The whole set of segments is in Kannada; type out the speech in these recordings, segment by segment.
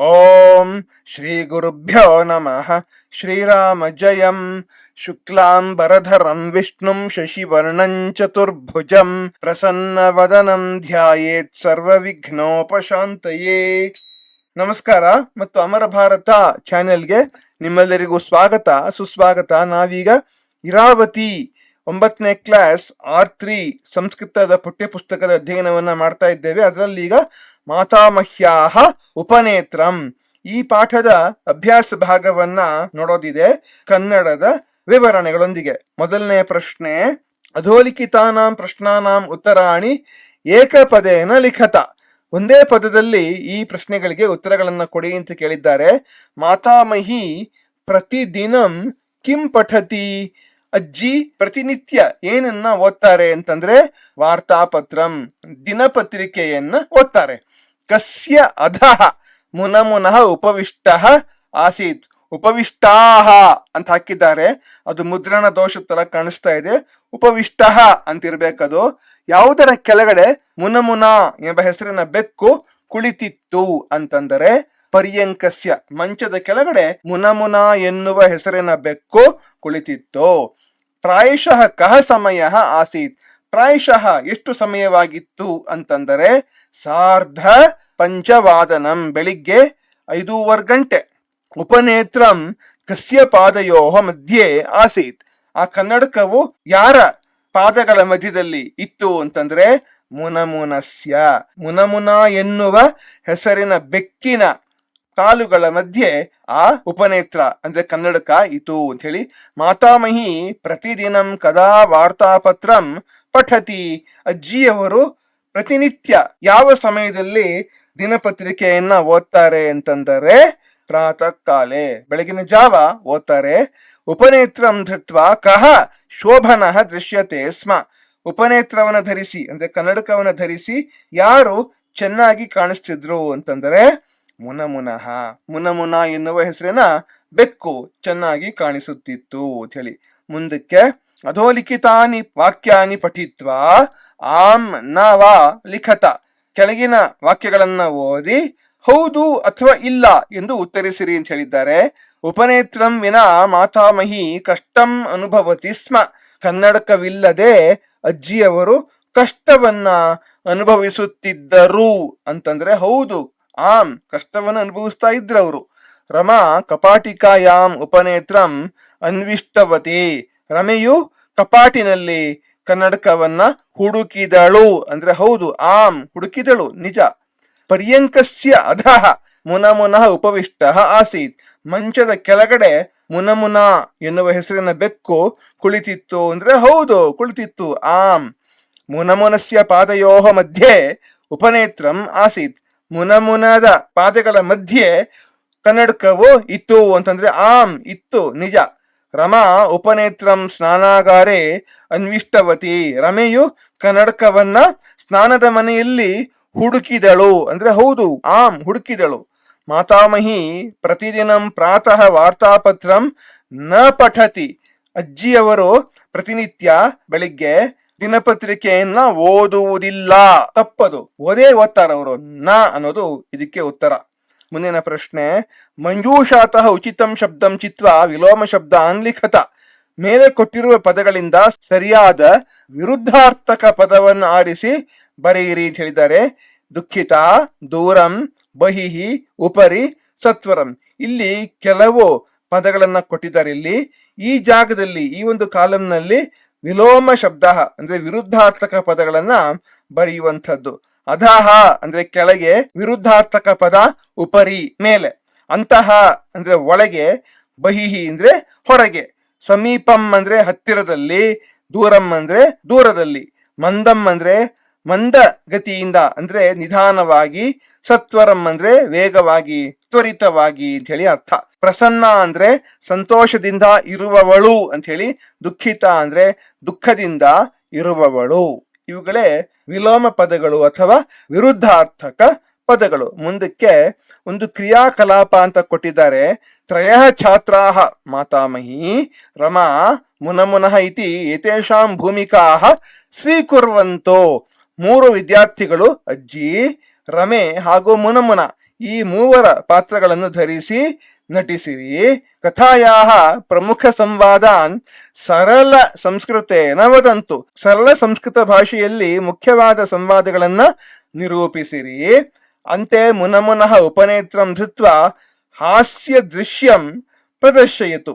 ಓಂ ಶ್ರೀ ಗುರುಭ್ಯೋ ನಮಃ. ಶ್ರೀರಾಮ ಜಯಂ. ಶುಕ್ಲಾಂಬರಧರಂ ವಿಷ್ಣುಂ ಶಶಿವರ್ಣಂ ಚತುರ್ಭುಜಂ ಪ್ರಸನ್ನವದನಂ ಧ್ಯಾಯೇತ್ ಸರ್ವವಿಘ್ನೋಪಶಾಂತಯೇ. ನಮಸ್ಕಾರ ಮತ್ತು ಅಮರ ಭಾರತ ಚಾನೆಲ್ಗೆ ನಿಮ್ಮೆಲ್ಲರಿಗೂ ಸ್ವಾಗತ ಸುಸ್ವಾಗತ. ನಾವೀಗ ಇರಾವತಿ 9ನೇ ಕ್ಲಾಸ್ R3 ಸಂಸ್ಕೃತದ ಪಠ್ಯಪುಸ್ತಕದ ಅಧ್ಯಯನವನ್ನ ಮಾಡ್ತಾ ಇದ್ದೇವೆ. ಅದರಲ್ಲಿ ಈಗ ಮಾತಾಮಹ್ಯಾಹ ಉಪನೇತ್ರಂ ಈ ಪಾಠದ ಅಭ್ಯಾಸ ಭಾಗವನ್ನ ನೋಡೋದಿದೆ ಕನ್ನಡದ ವಿವರಣೆಗಳೊಂದಿಗೆ. ಮೊದಲನೇ ಪ್ರಶ್ನೆ, ಅಧೋಲಿಖಿತಾನಾಂ ಪ್ರಶ್ನಾನಾಂ ಉತ್ತರಾಣಿ ಏಕಪದೇನ ಲಿಖತ. ಒಂದೇ ಪದದಲ್ಲಿ ಈ ಪ್ರಶ್ನೆಗಳಿಗೆ ಉತ್ತರಗಳನ್ನ ಕೊಡಿ ಅಂತ ಕೇಳಿದ್ದಾರೆ. ಮಾತಾಮಹಿ ಪ್ರತಿದಿನಂ ಕಿಂ ಪಠತಿ. ಅಜ್ಜಿ ಪ್ರತಿನಿತ್ಯ ಏನನ್ನ ಓದ್ತಾರೆ ಅಂತಂದ್ರೆ ವಾರ್ತಾಪತ್ರಂ ದಿನಪತ್ರಿಕೆಯನ್ನ ಓದ್ತಾರೆ. ಕಸ್ಯ ಅಧಃ ಮುನಮುನಃ ಉಪವಿಷ್ಟಃ ಆಸೀತ್. ಉಪವಿಷ್ಟಾಹ ಅಂತ ಹಾಕಿದ್ದಾರೆ, ಅದು ಮುದ್ರಣ ದೋಷ ತರ ಕಾಣಿಸ್ತಾ ಇದೆ. ಉಪವಿಷ್ಟಃ ಅಂತಿರ್ಬೇಕದು. ಯಾವುದರ ಕೆಳಗಡೆ ಮುನಮುನ ಎಂಬ ಹೆಸರಿನ ಬೆಕ್ಕು ಕುಳಿತಿತ್ತು ಅಂತಂದರೆ ಪರ್ಯಂಕಸ್ಯ ಮಂಚದ ಕೆಳಗಡೆ ಮುನಮುನ ಎನ್ನುವ ಹೆಸರಿನ ಬೆಕ್ಕು ಕುಳಿತಿತ್ತು. ಪ್ರಾಯಶಃ ಕಹ ಸಮಯ ಆಸೀತ್. ಪ್ರಾಯಶಃ ಎಷ್ಟು ಸಮಯವಾಗಿತ್ತು ಅಂತಂದರೆ ಸಾರ್ಧ ಪಂಚವಾದನಂ ಬೆಳಿಗ್ಗೆ 5:15 ಗಂಟೆ. ಉಪನೇತ್ರಂ ಕಸ್ಯ ಪಾದಯೋಹ ಮಧ್ಯೆ ಆಸೀತ್. ಆ ಕನ್ನಡಕವು ಯಾರ ಪಾದಗಳ ಮಧ್ಯದಲ್ಲಿ ಇತ್ತು ಅಂತಂದ್ರೆ ಮುನಮುನಸ್ಯ. ಮುನಮುನ ಎನ್ನುವ ಹೆಸರಿನ ಬೆಕ್ಕಿನ ಕಾಲುಗಳ ಮಧ್ಯೆ ಆ ಉಪನೇತ್ರ ಅಂದ್ರೆ ಕನ್ನಡಕ ಇತು ಅಂತ ಹೇಳಿ. ಮಾತಾಮಹಿ ಪ್ರತಿದಿನಂ ಕದಾ ವಾರ್ತಾಪತ್ರಂ ಪಠತಿ. ಅಜ್ಜಿಯವರು ಪ್ರತಿನಿತ್ಯ ಯಾವ ಸಮಯದಲ್ಲಿ ದಿನಪತ್ರಿಕೆಯನ್ನ ಓದ್ತಾರೆ ಅಂತಂದರೆ ಪ್ರಾತಃ ಕಾಲೆ ಬೆಳಗಿನ ಜಾವ ಓದ್ತಾರೆ. ಉಪನೇತ್ರಂ ಧೃತ್ವಾ ಕಹ ಶೋಭನಃ ದೃಶ್ಯತೆ ಸ್ಮ. ಉಪನೇತ್ರವನ್ನ ಧರಿಸಿ ಅಂದ್ರೆ ಕನ್ನಡಕವನ್ನ ಧರಿಸಿ ಯಾರು ಚೆನ್ನಾಗಿ ಕಾಣಿಸ್ತಿದ್ರು ಅಂತಂದರೆ ಮುನಮುನಃ. ಮುನಮುನ ಎನ್ನುವ ಹೆಸರಿನ ಬೆಕ್ಕು ಚೆನ್ನಾಗಿ ಕಾಣಿಸುತ್ತಿತ್ತು ಅಂತ ಹೇಳಿ. ಮುಂದಕ್ಕೆ ಅಧೋಲಿಖಿತಾನಿ ವಾಕ್ಯಾನಿ ಪಠಿತ್ವಾ ಆಂ ನ ವಾ ಲಿಖತ. ಕೆಳಗಿನ ವಾಕ್ಯಗಳನ್ನ ಓದಿ ಹೌದು ಅಥವಾ ಇಲ್ಲ ಎಂದು ಉತ್ತರಿಸಿರಿ ಅಂತ ಹೇಳಿದ್ದಾರೆ. ಉಪನೇತ್ರಂ ವಿನಾ ಮಾತಾಮಹಿ ಕಷ್ಟಂ ಅನುಭವತಿ ಸ್ಮ. ಕನ್ನಡಕವಿಲ್ಲದೆ ಅಜ್ಜಿಯವರು ಕಷ್ಟವನ್ನ ಅನುಭವಿಸುತ್ತಿದ್ದರು ಅಂತಂದ್ರೆ ಹೌದು, ಆಂ ಕಷ್ಟವನ್ನು ಅನುಭವಿಸ್ತಾ ಇದ್ರವರು. ರಮಾ ಕಪಾಟಿಕಾಯಾಮ್ ಉಪನೇತ್ರಂ ಅನ್ವಿಷ್ಟವತಿ. ರಮೆಯು ಕಪಾಟಿನಲ್ಲಿ ಕನ್ನಡಕವನ್ನ ಹುಡುಕಿದಳು ಅಂದ್ರೆ ಹೌದು, ಆಂ ಹುಡುಕಿದಳು, ನಿಜ. ಪರ್ಯಂಕಸ್ಯ ಅಧಃ ಮುನಮುನಃ ಉಪವಿಷ್ಟಃ ಆಸೀತ್. ಮಂಚದ ಕೆಳಗಡೆ ಮುನಮುನ ಎನ್ನುವ ಹೆಸರಿನ ಬೆಕ್ಕು ಕುಳಿತಿತ್ತು ಅಂದ್ರೆ ಹೌದು ಕುಳಿತಿತ್ತು, ಆಂ. ಮುನಮುನಸ್ಯ ಪಾದಯೋಹ ಮಧ್ಯೆ ಉಪನೇತ್ರಂ ಆಸೀತ್. ಮುನಮುನದ ಪಾದಗಳ ಮಧ್ಯೆ ಕನ್ನಡಕವು ಇತ್ತು ಅಂತಂದ್ರೆ ಆಂ ಇತ್ತು, ನಿಜ. ರಮಾ ಉಪನೇತ್ರಂ ಸ್ನಾನಾಗಾರೆ ಅನ್ವಿಷ್ಟವತಿ. ರಮೆಯು ಕನ್ನಡಕವನ್ನ ಸ್ನಾನದ ಮನೆಯಲ್ಲಿ ಹುಡುಕಿದಳು ಅಂದ್ರೆ ಹೌದು, ಆಂ ಹುಡುಕಿದಳು. ಮಾತಾಮಹಿ ಪ್ರತಿದಿನಂ ಪ್ರಾತಃ ವಾರ್ತಾಪತ್ರಂ ನ ಪಠತಿ. ಅಜ್ಜಿಯವರು ಪ್ರತಿನಿತ್ಯ ಬೆಳಿಗ್ಗೆ ದಿನಪತ್ರಿಕೆಯನ್ನ ಓದುವುದಿಲ್ಲ, ತಪ್ಪದು, ಓದೇ ಓದ್ತಾರವರು. ನ ಅನ್ನೋದು ಇದಕ್ಕೆ ಉತ್ತರ. ಮುಂದಿನ ಪ್ರಶ್ನೆ, ಮಂಜೂಷಾತಃ ಉಚಿತಂ ಶಬ್ದಂ ಚಿತ್ವಾ ವಿಲೋಮ ಶಬ್ದಾನ್ ಲಿಖತ. ಮೇಲೆ ಕೊಟ್ಟಿರುವ ಪದಗಳಿಂದ ಸರಿಯಾದ ವಿರುದ್ಧಾರ್ಥಕ ಪದವನ್ನು ಆರಿಸಿ ಬರೆಯಿರಿ ಅಂತ ಹೇಳಿದ್ದಾರೆ. ದುಃಖಿತ, ದೂರಂ, ಬಹಿಹಿ, ಉಪರಿ, ಸತ್ವರಂ. ಇಲ್ಲಿ ಕೆಲವು ಪದಗಳನ್ನ ಕೊಟ್ಟಿದ್ದಾರೆ. ಇಲ್ಲಿ ಈ ಜಾಗದಲ್ಲಿ ಈ ಒಂದು ಕಾಲಂನಲ್ಲಿ ವಿಲೋಮ ಶಬ್ದ ಅಂದ್ರೆ ವಿರುದ್ಧಾರ್ಥಕ ಪದಗಳನ್ನ ಬರೆಯುವಂಥದ್ದು. ಅಧಃ ಅಂದ್ರೆ ಕೆಳಗೆ, ವಿರುದ್ಧಾರ್ಥಕ ಪದ ಉಪರಿ ಮೇಲೆ, ಅಂತಹ ಅಂದ್ರೆ ಒಳಗೆ, ಬಹಿಹಿ ಅಂದ್ರೆ ಹೊರಗೆ, ಸಮೀಪಂ ಅಂದ್ರೆ ಹತ್ತಿರದಲ್ಲಿ, ದೂರಂ ಅಂದ್ರೆ ದೂರದಲ್ಲಿ, ಮಂದಂ ಅಂದ್ರೆ ಮಂದ ಗತಿಯಿಂದ ಅಂದ್ರೆ ನಿಧಾನವಾಗಿ, ಸತ್ವರಂ ಅಂದ್ರೆ ವೇಗವಾಗಿ ತ್ವರಿತವಾಗಿ ಅಂತ ಹೇಳಿ ಅರ್ಥ. ಪ್ರಸನ್ನ ಅಂದ್ರೆ ಸಂತೋಷದಿಂದ ಇರುವವಳು ಅಂತ ಹೇಳಿ, ದುಃಖಿತ ಅಂದ್ರೆ ದುಃಖದಿಂದ ಇರುವವಳು. ಇವುಗಳೇ ವಿಲೋಮ ಪದಗಳು ಅಥವಾ ವಿರುದ್ಧಾರ್ಥಕ ಪದಗಳು. ಮುಂದಕ್ಕೆ ಒಂದು ಕ್ರಿಯಾಕಲಾಪ ಅಂತ ಕೊಟ್ಟಿದ್ದಾರೆ. ತ್ರಯಃ ಛಾತ್ರಾಃ ಮಾತಾಮಹಿ ರಮಾ ಮುನಮುನಃ ಇತಿ ಏತೇಷಾಂ ಭೂಮಿಕಾಃ ಸ್ವೀಕುರ್ವಂತೋ. 3 ವಿದ್ಯಾರ್ಥಿಗಳು ಅಜ್ಜಿ, ರಮೆ ಹಾಗೂ ಮುನಮುನ ಈ ಮೂವರ ಪಾತ್ರಗಳನ್ನು ಧರಿಸಿ ನಟಿಸಿರಿ. ಕಥಾಯಾಹ ಪ್ರಮುಖ ಸಂವಾದಾನ್ ಸರಳ ಸಂಸ್ಕೃತೇನ ವದಂತು. ಸರಳ ಸಂಸ್ಕೃತ ಭಾಷೆಯಲ್ಲಿ ಮುಖ್ಯವಾದ ಸಂವಾದಗಳನ್ನ ನಿರೂಪಿಸಿರಿ. ಅಂತೆ ಮುನಮುನಃ ಉಪನೇತ್ರಂ ಧೃತ್ವಾ ಹಾಸ್ಯ ದೃಶ್ಯಂ ಪ್ರದರ್ಶಯಿತು.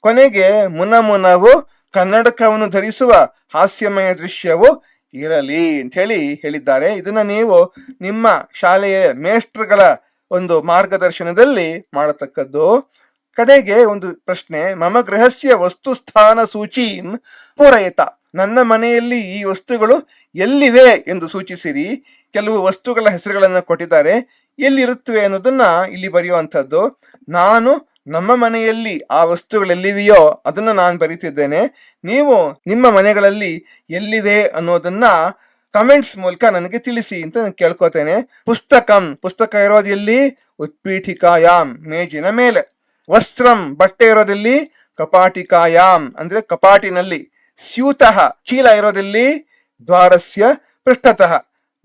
ಕೊನೆಗೆ ಮುನಮುನವು ಕನ್ನಡಕವನ್ನು ಧರಿಸುವ ಹಾಸ್ಯಮಯ ದೃಶ್ಯವು ಇರಲಿ ಅಂತ ಹೇಳಿದ್ದಾರೆ. ಇದನ್ನ ನೀವು ನಿಮ್ಮ ಶಾಲೆಯ ಮೇಷ್ಟ್ರುಗಳ ಒಂದು ಮಾರ್ಗದರ್ಶನದಲ್ಲಿ ಮಾಡತಕ್ಕದ್ದು. ಕಡೆಗೆ ಒಂದು ಪ್ರಶ್ನೆ, ಮಮ ಗೃಹಸ್ಯ ವಸ್ತುಸ್ಥಾನ ಸೂಚೀಂ ಪೂರಯತ. ನನ್ನ ಮನೆಯಲ್ಲಿ ಈ ವಸ್ತುಗಳು ಎಲ್ಲಿವೆ ಎಂದು ಸೂಚಿಸಿರಿ. ಕೆಲವು ವಸ್ತುಗಳ ಹೆಸರುಗಳನ್ನು ಕೊಟ್ಟಿದ್ದಾರೆ, ಎಲ್ಲಿರುತ್ತವೆ ಅನ್ನೋದನ್ನ ಇಲ್ಲಿ ಬರೆಯುವಂಥದ್ದು. ನಾನು ನಮ್ಮ ಮನೆಯಲ್ಲಿ ಆ ವಸ್ತುಗಳೆಲ್ಲಿವೆಯೋ ಅದನ್ನ ನಾನು ಬರೀತಿದ್ದೇನೆ. ನೀವು ನಿಮ್ಮ ಮನೆಗಳಲ್ಲಿ ಎಲ್ಲಿವೆ ಅನ್ನೋದನ್ನ ಕಮೆಂಟ್ಸ್ ಮೂಲಕ ನನಗೆ ತಿಳಿಸಿ ಅಂತ ನಾನು ಕೇಳ್ಕೊತೇನೆ. ಪುಸ್ತಕ ಇರೋದು ಎಲ್ಲಿ? ಉತ್ಪೀಠಿಕಾಯಾಮ್, ಮೇಜಿನ ಮೇಲೆ. ವಸ್ತ್ರಂ, ಬಟ್ಟೆ ಇರೋದಲ್ಲಿ ಕಪಾಟಿಕಾಯಾಮ್ ಅಂದ್ರೆ ಕಪಾಟಿನಲ್ಲಿ. ಸ್ಯೂತಃ, ಚೀಲ ಇರೋದಲ್ಲಿ ದ್ವಾರಸ್ಯ ಪೃಷ್ಠತಃ,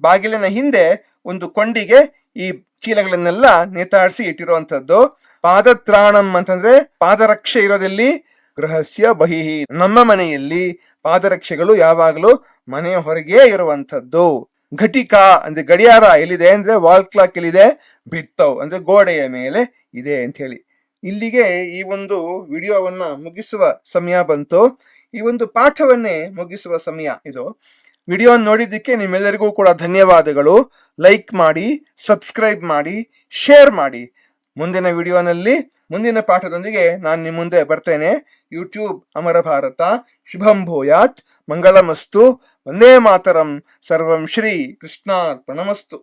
ಬಾಗಿಲಿನ ಹಿಂದೆ ಒಂದು ಕೊಂಡಿಗೆ ಈ ಚೀಲಗಳನ್ನೆಲ್ಲ ನೇತಾಡಿಸಿ ಇಟ್ಟಿರುವಂತದ್ದು. ಪಾದತ್ರಾಣಂ ಅಂತಂದ್ರೆ ಪಾದರಕ್ಷೆ ಇರೋದಲ್ಲಿ ಗೃಹಸ್ಯ ಬಹಿಹಿ, ನಮ್ಮ ಮನೆಯಲ್ಲಿ ಪಾದರಕ್ಷೆಗಳು ಯಾವಾಗಲೂ ಮನೆಯ ಹೊರಗೆ ಇರುವಂತದ್ದು. ಘಟಿಕಾ ಅಂದ್ರೆ ಗಡಿಯಾರ ಎಲ್ಲಿದೆ ಅಂದ್ರೆ ವಾಲ್ ಕ್ಲಾಕ್ ಎಲ್ಲಿದೆ? ಭಿತ್ತವ್ ಅಂದ್ರೆ ಗೋಡೆಯ ಮೇಲೆ ಇದೆ ಅಂತ ಹೇಳಿ. ಇಲ್ಲಿಗೆ ಈ ಒಂದು ವಿಡಿಯೋವನ್ನ ಮುಗಿಸುವ ಸಮಯ ಬಂತು. ಈ ಒಂದು ಪಾಠವನ್ನೇ ಮುಗಿಸುವ ಸಮಯ ಇದು. ವಿಡಿಯೋ ನೋಡಿದ್ದಕ್ಕೆ ನಿಮ್ಮೆಲ್ಲರಿಗೂ ಕೂಡ ಧನ್ಯವಾದಗಳು. ಲೈಕ್ ಮಾಡಿ, ಸಬ್ಸ್ಕ್ರೈಬ್ ಮಾಡಿ, ಶೇರ್ ಮಾಡಿ. ಮುಂದಿನ ವಿಡಿಯೋನಲ್ಲಿ ಮುಂದಿನ ಪಾಠದೊಂದಿಗೆ ನಾನು ನಿಮ್ಮ ಮುಂದೆ ಬರ್ತೇನೆ. ಯೂಟ್ಯೂಬ್ ಅಮರ ಭಾರತ. ಶುಭಂ ಭೂಯಾತ್, ಮಂಗಳಮಸ್ತು, ವಂದೇ ಮಾತರಂ. ಸರ್ವಂ ಶ್ರೀ ಕೃಷ್ಣಾರ್ಪಣಮಸ್ತು.